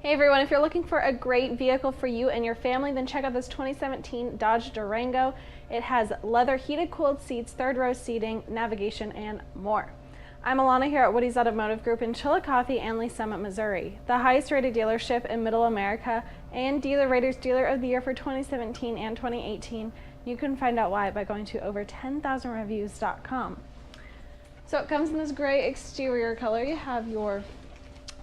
Hey everyone, if you're looking for a great vehicle for you and your family, then check out this 2017 Dodge Durango. It has leather heated cooled seats, third row seating, navigation, and more. I'm Alana here at Woody's Automotive Group in Chillicothe and Lee Summit, Missouri, the highest rated dealership in Middle America and Dealer Rater's Dealer of the Year for 2017 and 2018. You can find out why by going to over10,000reviews.com. So it comes in this gray exterior color. You have your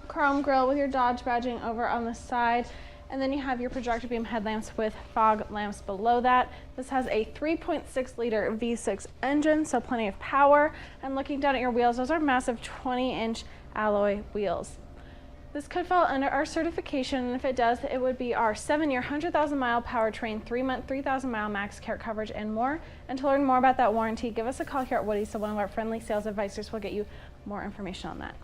chrome grille with your Dodge badging over on the side, and then you have your projector beam headlamps with fog lamps below that. This has a 3.6 liter V6 engine, so plenty of power. And looking down at your wheels, those are massive 20-inch alloy wheels. This could fall under our certification, and if it does, it would be our 7-year, 100,000-mile powertrain, 3-month, 3,000-mile max care coverage, and more. And to learn more about that warranty, give us a call here at Woody's, so one of our friendly sales advisors will get you more information on that.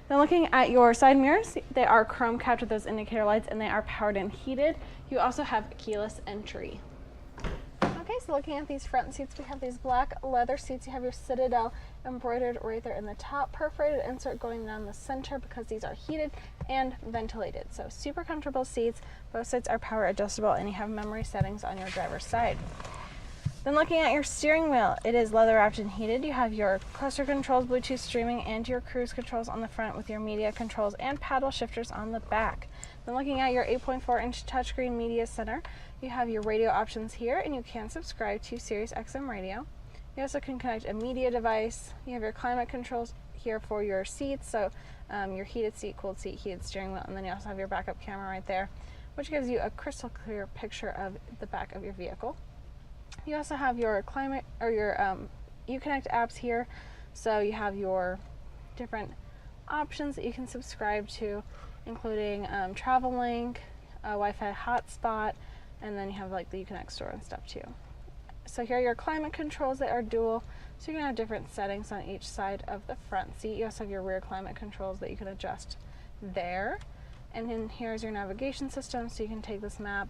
Then looking at your side mirrors, they are chrome capped with those indicator lights, and they are powered and heated. You also have keyless entry. Okay, so looking at these front seats, we have these black leather seats. You have your Citadel embroidered right there in the top, perforated insert going down the center because these are heated and ventilated. So super comfortable seats. Both sides are power adjustable, and you have memory settings on your driver's side. Then looking at your steering wheel, it is leather wrapped and heated. You have your cluster controls, Bluetooth streaming, and your cruise controls on the front with your media controls and paddle shifters on the back. Then looking at your 8.4-inch touchscreen media center, you have your radio options here, and you can subscribe to Sirius XM radio. You also can connect a media device. You have your climate controls here for your seats, so your heated seat, cooled seat, heated steering wheel, and then you also have your backup camera right there, which gives you a crystal clear picture of the back of your vehicle. You also have your climate or your Uconnect apps here, so you have your different options that you can subscribe to, including TravelLink, Wi-Fi hotspot, and then you have like the Uconnect store and stuff too. So here are your climate controls. They are dual, so you can have different settings on each side of the front seat. You also have your rear climate controls that you can adjust there. And then here's your navigation system, so you can take this map,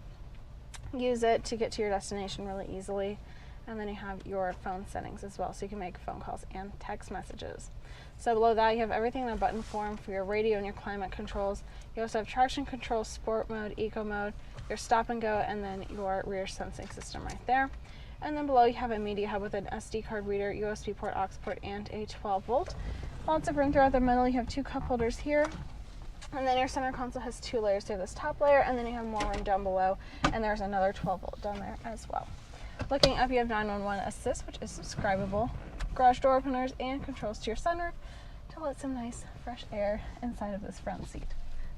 use it to get to your destination really easily. And then you have your phone settings as well, so you can make phone calls and text messages. So below that you have everything in a button form for your radio and your climate controls. You also have traction control, sport mode, eco mode, your stop and go, and then your rear sensing system right there. And then below you have a media hub with an SD card reader, USB port, aux port, and a 12-volt. Lots of room throughout the middle. You have 2 cup holders here. And then your center console has 2 layers. So you have this top layer, and then you have more room down below, and there's another 12-volt down there as well. Looking up, you have 911 assist, which is subscribable, garage door openers, and controls to your sunroof to let some nice fresh air inside of this front seat.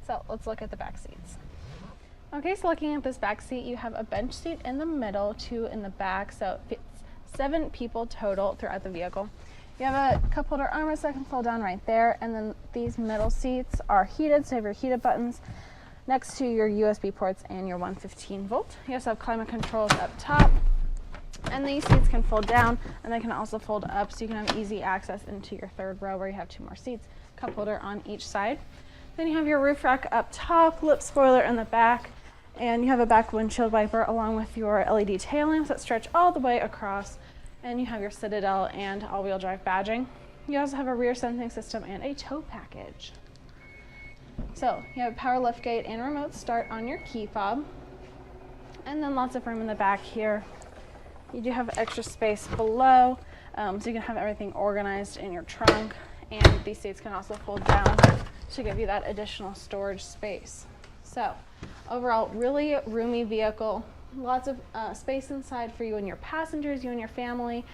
So let's look at the back seats. Okay, so looking at this back seat, you have a bench seat in the middle, 2 in the back, so it fits 7 people total throughout the vehicle. You have a cup holder armrest that can fold down right there, and then these middle seats are heated, so you have your heated buttons next to your USB ports and your 115-volt. You also have climate controls up top, and these seats can fold down, and they can also fold up, so you can have easy access into your third row where you have 2 more seats, cup holder on each side. Then you have your roof rack up top, lip spoiler in the back, and you have a back windshield wiper along with your LED tail lamps that stretch all the way across. And you have your Citadel and all-wheel drive badging. You also have a rear sensing system and a tow package. So you have a power liftgate and remote start on your key fob. And then lots of room in the back here. You do have extra space below, so you can have everything organized in your trunk. And these seats can also fold down to give you that additional storage space. So overall, really roomy vehicle. Lots of space inside for you and your passengers, you and your family.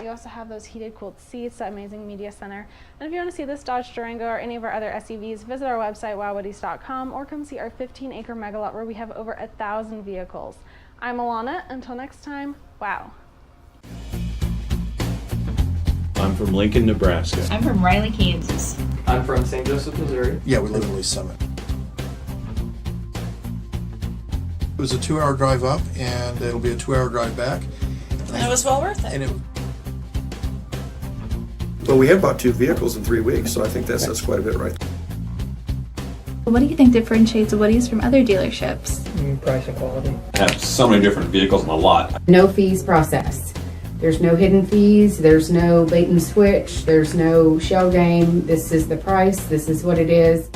You also have those heated, cooled seats, that amazing media center. And if you want to see this Dodge Durango or any of our other SUVs, visit our website, WowWoodys.com, or come see our 15-acre mega lot where we have over 1,000 vehicles. I'm Alana. Until next time, wow. I'm from Lincoln, Nebraska. I'm from Riley, Kansas. I'm from St. Joseph, Missouri. Yeah, we live in Lee Summit. It was a 2-hour drive up, and it'll be a 2-hour drive back. And it was well worth it. Well, we have bought 2 vehicles in 3 weeks, so I think that's quite a bit, right? What do you think differentiates Woody's from other dealerships? Price and quality. I have so many different vehicles in the lot. No fees process. There's no hidden fees. There's no bait and switch. There's no shell game. This is the price. This is what it is.